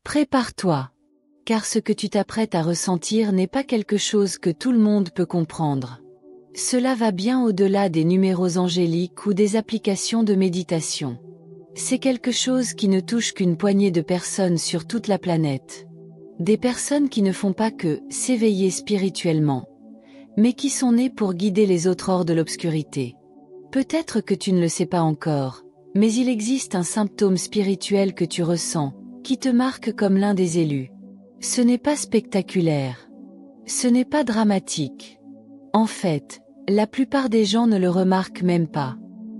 Prépare-toi. Car ce que tu t'apprêtes à ressentir n'est pas quelque chose que tout le monde peut comprendre. Cela va bien au-delà des numéros angéliques ou des applications de méditation. C'est quelque chose qui ne touche qu'une poignée de personnes sur toute la planète. Des personnes qui ne font pas que s'éveiller spirituellement, mais qui sont nées pour guider les autres hors de l'obscurité. Peut-être que tu ne le sais pas encore, mais il existe un symptôme spirituel que tu ressens, qui te marque comme l'un des élus. Ce n'est pas spectaculaire. Ce n'est pas dramatique. En fait, la plupart des gens ne le remarquent même pas.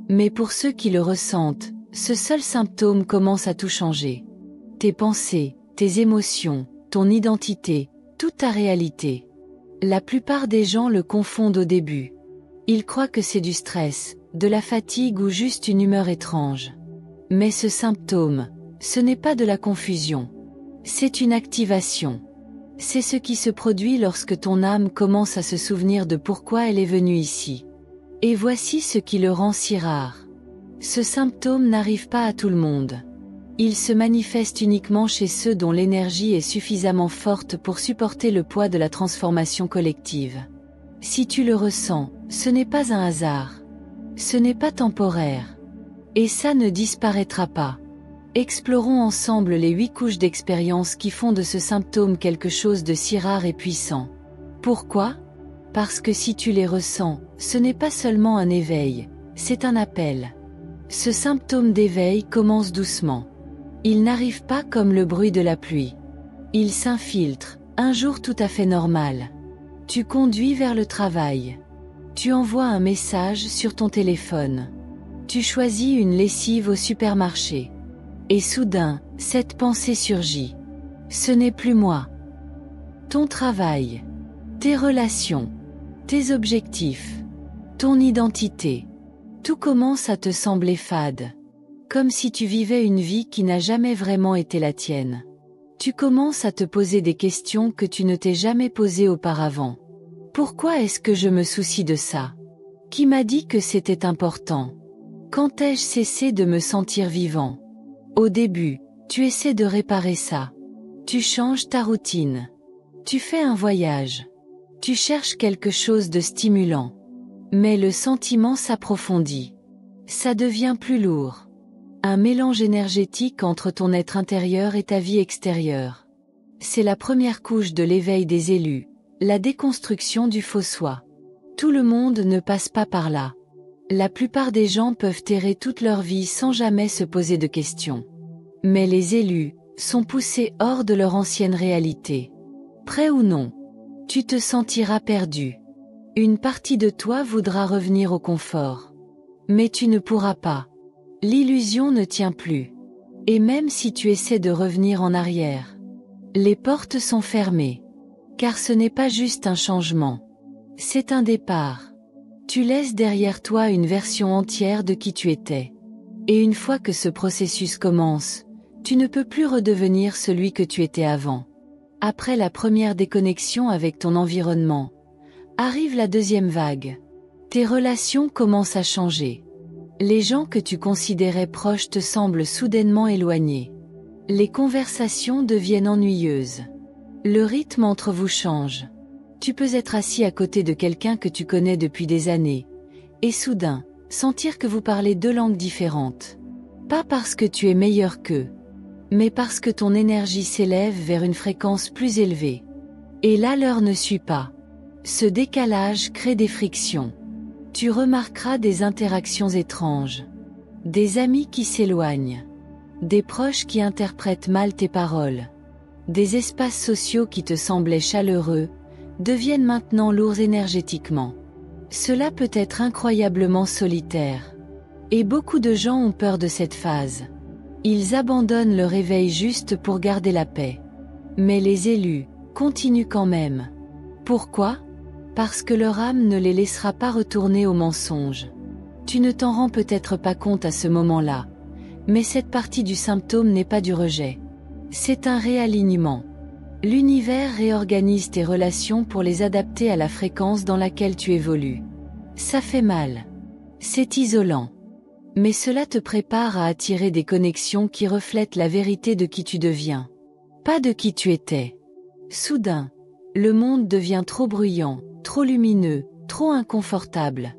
Mais pour ceux qui le ressentent, ce seul symptôme commence à tout changer. Tes pensées, tes émotions, ton identité, toute ta réalité. La plupart des gens le confondent au début. Ils croient que c'est du stress, de la fatigue ou juste une humeur étrange. Mais ce symptôme, ce n'est pas de la confusion. C'est une activation. C'est ce qui se produit lorsque ton âme commence à se souvenir de pourquoi elle est venue ici. Et voici ce qui le rend si rare. Ce symptôme n'arrive pas à tout le monde. Il se manifeste uniquement chez ceux dont l'énergie est suffisamment forte pour supporter le poids de la transformation collective. Si tu le ressens, ce n'est pas un hasard. Ce n'est pas temporaire. Et ça ne disparaîtra pas. Explorons ensemble les 8 couches d'expérience qui font de ce symptôme quelque chose de si rare et puissant. Pourquoi ? Parce que si tu les ressens, ce n'est pas seulement un éveil, c'est un appel. Ce symptôme d'éveil commence doucement. Il n'arrive pas comme le bruit de la pluie. Il s'infiltre, un jour tout à fait normal. Tu conduis vers le travail. Tu envoies un message sur ton téléphone. Tu choisis une lessive au supermarché. Et soudain, cette pensée surgit. Ce n'est plus moi. Ton travail. Tes relations. Tes objectifs. Ton identité. Tout commence à te sembler fade. Comme si tu vivais une vie qui n'a jamais vraiment été la tienne. Tu commences à te poser des questions que tu ne t'es jamais posées auparavant. Pourquoi est-ce que je me soucie de ça ? Qui m'a dit que c'était important ? Quand ai-je cessé de me sentir vivant ? Au début, tu essaies de réparer ça. Tu changes ta routine. Tu fais un voyage. Tu cherches quelque chose de stimulant. Mais le sentiment s'approfondit. Ça devient plus lourd. Un mélange énergétique entre ton être intérieur et ta vie extérieure. C'est la première couche de l'éveil des élus, la déconstruction du faux soi. Tout le monde ne passe pas par là. La plupart des gens peuvent errer toute leur vie sans jamais se poser de questions. Mais les élus sont poussés hors de leur ancienne réalité. Prêt ou non, tu te sentiras perdu. Une partie de toi voudra revenir au confort. Mais tu ne pourras pas. L'illusion ne tient plus. Et même si tu essaies de revenir en arrière, les portes sont fermées. Car ce n'est pas juste un changement. C'est un départ. Tu laisses derrière toi une version entière de qui tu étais. Et une fois que ce processus commence, tu ne peux plus redevenir celui que tu étais avant. Après la première déconnexion avec ton environnement, arrive la deuxième vague. Tes relations commencent à changer. Les gens que tu considérais proches te semblent soudainement éloignés. Les conversations deviennent ennuyeuses. Le rythme entre vous change. Tu peux être assis à côté de quelqu'un que tu connais depuis des années, et soudain, sentir que vous parlez 2 langues différentes. Pas parce que tu es meilleur qu'eux, mais parce que ton énergie s'élève vers une fréquence plus élevée. Et là l'heure ne suit pas. Ce décalage crée des frictions. Tu remarqueras des interactions étranges. Des amis qui s'éloignent. Des proches qui interprètent mal tes paroles. Des espaces sociaux qui te semblaient chaleureux, deviennent maintenant lourds énergétiquement. Cela peut être incroyablement solitaire. Et beaucoup de gens ont peur de cette phase. Ils abandonnent le réveil juste pour garder la paix. Mais les élus continuent quand même. Pourquoi ? Parce que leur âme ne les laissera pas retourner au mensonge. Tu ne t'en rends peut-être pas compte à ce moment-là, mais cette partie du symptôme n'est pas du rejet. C'est un réalignement. L'univers réorganise tes relations pour les adapter à la fréquence dans laquelle tu évolues. Ça fait mal. C'est isolant. Mais cela te prépare à attirer des connexions qui reflètent la vérité de qui tu deviens. pas de qui tu étais. Soudain, le monde devient trop bruyant, trop lumineux, trop inconfortable.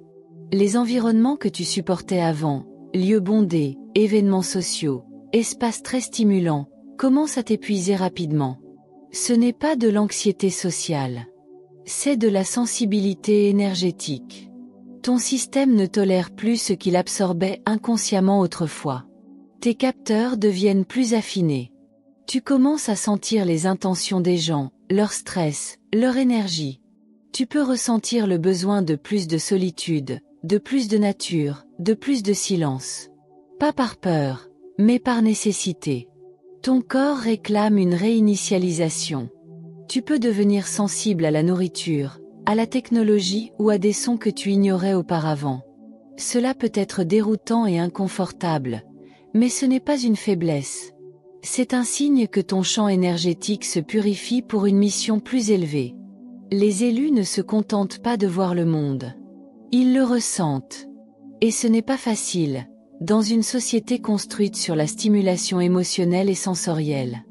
Les environnements que tu supportais avant, lieux bondés, événements sociaux, espaces très stimulants, commencent à t'épuiser rapidement. Ce n'est pas de l'anxiété sociale. C'est de la sensibilité énergétique. Ton système ne tolère plus ce qu'il absorbait inconsciemment autrefois. Tes capteurs deviennent plus affinés. Tu commences à sentir les intentions des gens, leur stress, leur énergie. Tu peux ressentir le besoin de plus de solitude, de plus de nature, de plus de silence. Pas par peur, mais par nécessité. Ton corps réclame une réinitialisation. Tu peux devenir sensible à la nourriture, à la technologie ou à des sons que tu ignorais auparavant. Cela peut être déroutant et inconfortable, mais ce n'est pas une faiblesse. C'est un signe que ton champ énergétique se purifie pour une mission plus élevée. Les élus ne se contentent pas de voir le monde. Ils le ressentent. Et ce n'est pas facile, dans une société construite sur la stimulation émotionnelle et sensorielle.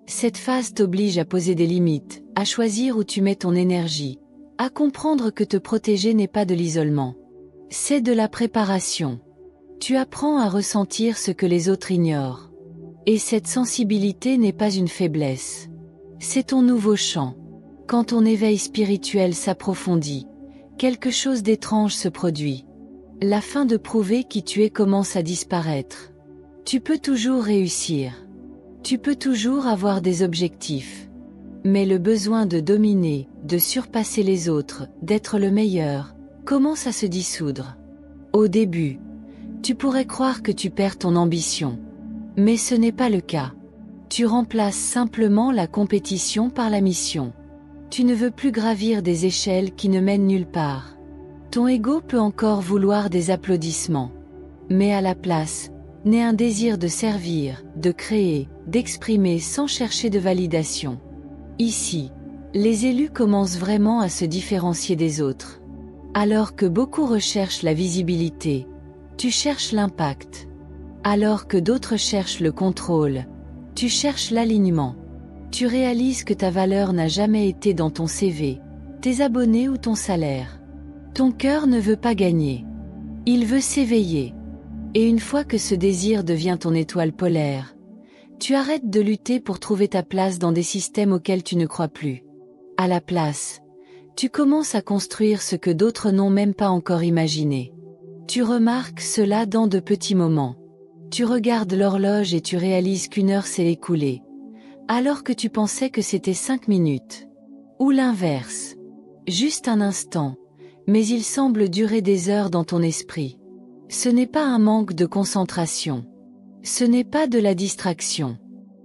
Cette phase t'oblige à poser des limites, à choisir où tu mets ton énergie, à comprendre que te protéger n'est pas de l'isolement. C'est de la préparation. Tu apprends à ressentir ce que les autres ignorent. Et cette sensibilité n'est pas une faiblesse. C'est ton nouveau champ. Quand ton éveil spirituel s'approfondit, quelque chose d'étrange se produit. La fin de prouver qui tu es commence à disparaître. Tu peux toujours réussir. Tu peux toujours avoir des objectifs. Mais le besoin de dominer, de surpasser les autres, d'être le meilleur, commence à se dissoudre. Au début, tu pourrais croire que tu perds ton ambition. Mais ce n'est pas le cas. Tu remplaces simplement la compétition par la mission. Tu ne veux plus gravir des échelles qui ne mènent nulle part. Ton ego peut encore vouloir des applaudissements. Mais à la place, naît un désir de servir, de créer, d'exprimer sans chercher de validation. Ici, les élus commencent vraiment à se différencier des autres. Alors que beaucoup recherchent la visibilité, tu cherches l'impact. Alors que d'autres cherchent le contrôle, tu cherches l'alignement. Tu réalises que ta valeur n'a jamais été dans ton CV, tes abonnés ou ton salaire. Ton cœur ne veut pas gagner. Il veut s'éveiller. Et une fois que ce désir devient ton étoile polaire, tu arrêtes de lutter pour trouver ta place dans des systèmes auxquels tu ne crois plus. À la place, tu commences à construire ce que d'autres n'ont même pas encore imaginé. Tu remarques cela dans de petits moments. Tu regardes l'horloge et tu réalises qu'une heure s'est écoulée, alors que tu pensais que c'était 5 minutes. Ou l'inverse. Juste un instant, mais il semble durer des heures dans ton esprit. Ce n'est pas un manque de concentration. Ce n'est pas de la distraction.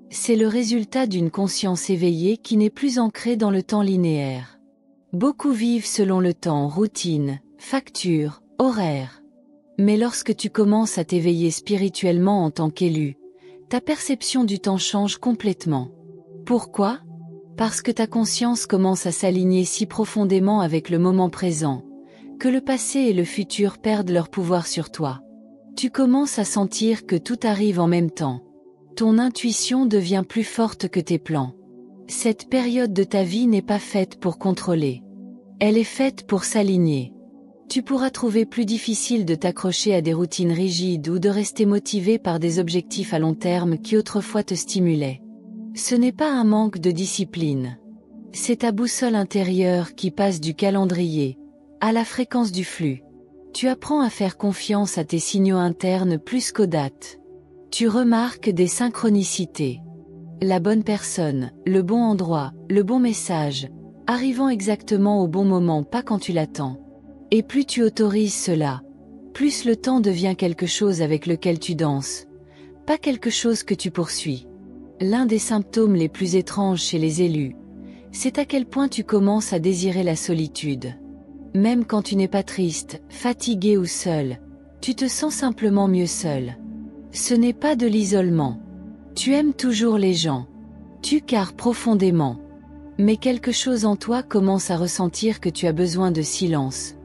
C'est le résultat d'une conscience éveillée qui n'est plus ancrée dans le temps linéaire. Beaucoup vivent selon le temps, routine, facture, horaire. Mais lorsque tu commences à t'éveiller spirituellement en tant qu'élu, ta perception du temps change complètement. Pourquoi ? Parce que ta conscience commence à s'aligner si profondément avec le moment présent, que le passé et le futur perdent leur pouvoir sur toi. Tu commences à sentir que tout arrive en même temps. Ton intuition devient plus forte que tes plans. Cette période de ta vie n'est pas faite pour contrôler. Elle est faite pour s'aligner. Tu pourras trouver plus difficile de t'accrocher à des routines rigides ou de rester motivé par des objectifs à long terme qui autrefois te stimulaient. Ce n'est pas un manque de discipline. C'est ta boussole intérieure qui passe du calendrier à la fréquence du flux. Tu apprends à faire confiance à tes signaux internes plus qu'aux dates. Tu remarques des synchronicités. La bonne personne, le bon endroit, le bon message, arrivant exactement au bon moment, pas quand tu l'attends. Et plus tu autorises cela, plus le temps devient quelque chose avec lequel tu danses, pas quelque chose que tu poursuis. L'un des symptômes les plus étranges chez les élus, c'est à quel point tu commences à désirer la solitude. Même quand tu n'es pas triste, fatigué ou seul, tu te sens simplement mieux seul. Ce n'est pas de l'isolement. Tu aimes toujours les gens. Tu cares profondément. Mais quelque chose en toi commence à ressentir que tu as besoin de silence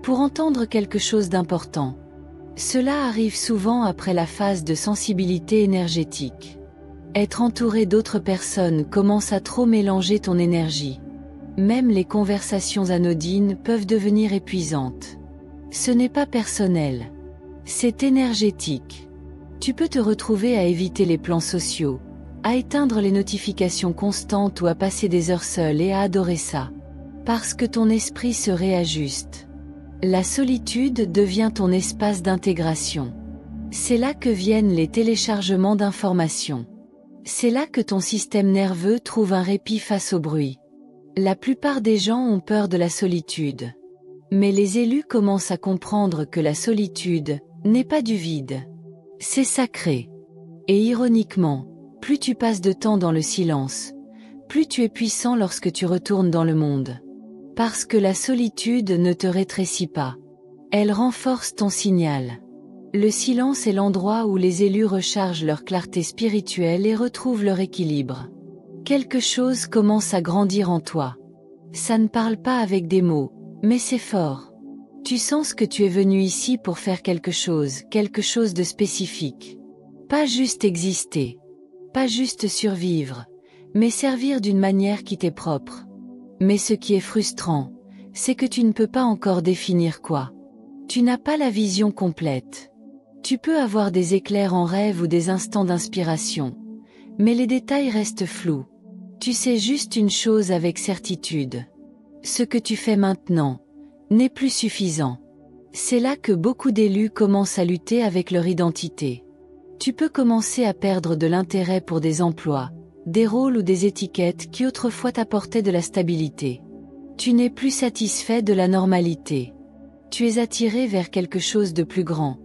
pour entendre quelque chose d'important. Cela arrive souvent après la phase de sensibilité énergétique. Être entouré d'autres personnes commence à trop mélanger ton énergie. Même les conversations anodines peuvent devenir épuisantes. Ce n'est pas personnel. C'est énergétique. Tu peux te retrouver à éviter les plans sociaux, à éteindre les notifications constantes ou à passer des heures seul et à adorer ça. Parce que ton esprit se réajuste. La solitude devient ton espace d'intégration. C'est là que viennent les téléchargements d'informations. C'est là que ton système nerveux trouve un répit face au bruit. La plupart des gens ont peur de la solitude. Mais les élus commencent à comprendre que la solitude n'est pas du vide. C'est sacré. Et ironiquement, plus tu passes de temps dans le silence, plus tu es puissant lorsque tu retournes dans le monde. Parce que la solitude ne te rétrécit pas. Elle renforce ton signal. Le silence est l'endroit où les élus rechargent leur clarté spirituelle et retrouvent leur équilibre. Quelque chose commence à grandir en toi. Ça ne parle pas avec des mots, mais c'est fort. Tu sens que tu es venu ici pour faire quelque chose de spécifique. Pas juste exister. Pas juste survivre, mais servir d'une manière qui t'est propre. Mais ce qui est frustrant, c'est que tu ne peux pas encore définir quoi. Tu n'as pas la vision complète. Tu peux avoir des éclairs en rêve ou des instants d'inspiration, mais les détails restent flous. Tu sais juste une chose avec certitude. Ce que tu fais maintenant n'est plus suffisant. C'est là que beaucoup d'élus commencent à lutter avec leur identité. Tu peux commencer à perdre de l'intérêt pour des emplois, des rôles ou des étiquettes qui autrefois t'apportaient de la stabilité. Tu n'es plus satisfait de la normalité. Tu es attiré vers quelque chose de plus grand,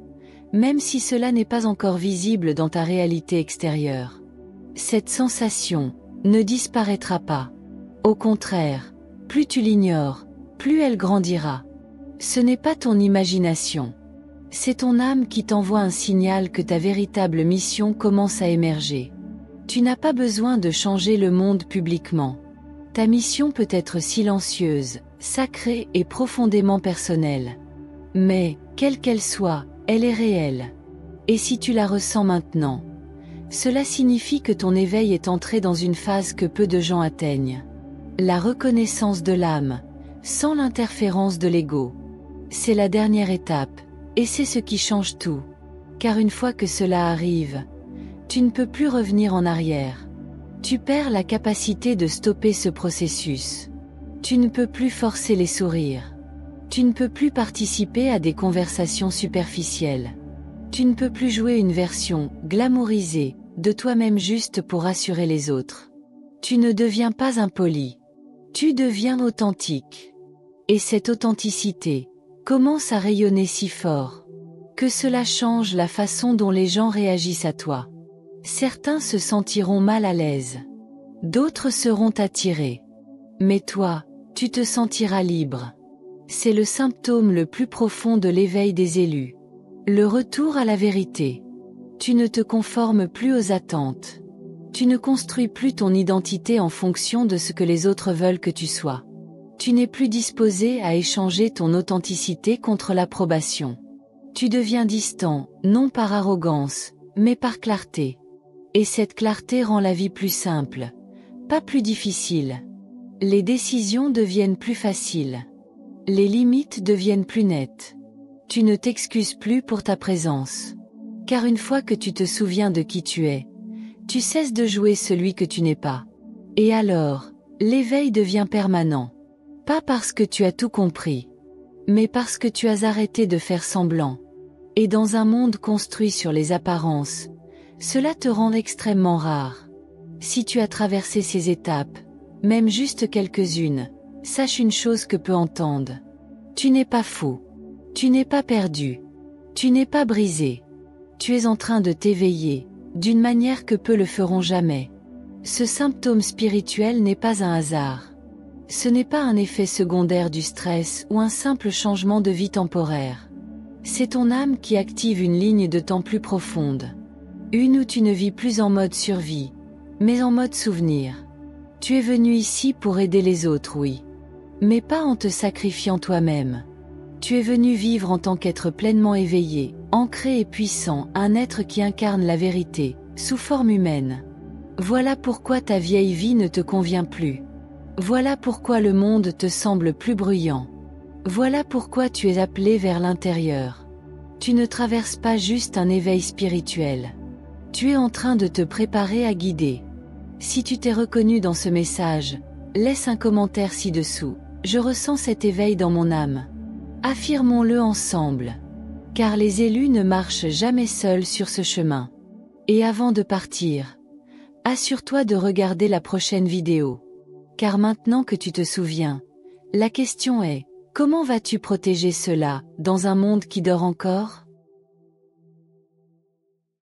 même si cela n'est pas encore visible dans ta réalité extérieure. Cette sensation ne disparaîtra pas. Au contraire, plus tu l'ignores, plus elle grandira. Ce n'est pas ton imagination. C'est ton âme qui t'envoie un signal que ta véritable mission commence à émerger. Tu n'as pas besoin de changer le monde publiquement. Ta mission peut être silencieuse, sacrée et profondément personnelle. Mais, quelle qu'elle soit, elle est réelle. Et si tu la ressens maintenant, cela signifie que ton éveil est entré dans une phase que peu de gens atteignent. La reconnaissance de l'âme, sans l'interférence de l'ego. C'est la dernière étape, et c'est ce qui change tout. Car une fois que cela arrive, tu ne peux plus revenir en arrière. Tu perds la capacité de stopper ce processus. Tu ne peux plus forcer les sourires. Tu ne peux plus participer à des conversations superficielles. Tu ne peux plus jouer une version glamourisée de toi-même juste pour rassurer les autres. Tu ne deviens pas impoli. Tu deviens authentique. Et cette authenticité commence à rayonner si fort que cela change la façon dont les gens réagissent à toi. Certains se sentiront mal à l'aise. D'autres seront attirés. Mais toi, tu te sentiras libre. C'est le symptôme le plus profond de l'éveil des élus. Le retour à la vérité. Tu ne te conformes plus aux attentes. Tu ne construis plus ton identité en fonction de ce que les autres veulent que tu sois. Tu n'es plus disposé à échanger ton authenticité contre l'approbation. Tu deviens distant, non par arrogance, mais par clarté. Et cette clarté rend la vie plus simple, pas plus difficile. Les décisions deviennent plus faciles. Les limites deviennent plus nettes. Tu ne t'excuses plus pour ta présence. Car une fois que tu te souviens de qui tu es, tu cesses de jouer celui que tu n'es pas. Et alors, l'éveil devient permanent. Pas parce que tu as tout compris, mais parce que tu as arrêté de faire semblant. Et dans un monde construit sur les apparences, cela te rend extrêmement rare. Si tu as traversé ces étapes, même juste quelques-unes, sache une chose que peu entendent. Tu n'es pas fou. Tu n'es pas perdu. Tu n'es pas brisé. Tu es en train de t'éveiller, d'une manière que peu le feront jamais. Ce symptôme spirituel n'est pas un hasard. Ce n'est pas un effet secondaire du stress ou un simple changement de vie temporaire. C'est ton âme qui active une ligne de temps plus profonde. Une où tu ne vis plus en mode survie, mais en mode souvenir. Tu es venu ici pour aider les autres, oui. Mais pas en te sacrifiant toi-même. Tu es venu vivre en tant qu'être pleinement éveillé, ancré et puissant, un être qui incarne la vérité, sous forme humaine. Voilà pourquoi ta vieille vie ne te convient plus. Voilà pourquoi le monde te semble plus bruyant. Voilà pourquoi tu es appelé vers l'intérieur. Tu ne traverses pas juste un éveil spirituel. Tu es en train de te préparer à guider. Si tu t'es reconnu dans ce message, laisse un commentaire ci-dessous. Je ressens cet éveil dans mon âme. Affirmons-le ensemble. Car les élus ne marchent jamais seuls sur ce chemin. Et avant de partir, assure-toi de regarder la prochaine vidéo. Car maintenant que tu te souviens, la question est, comment vas-tu protéger cela, dans un monde qui dort encore ?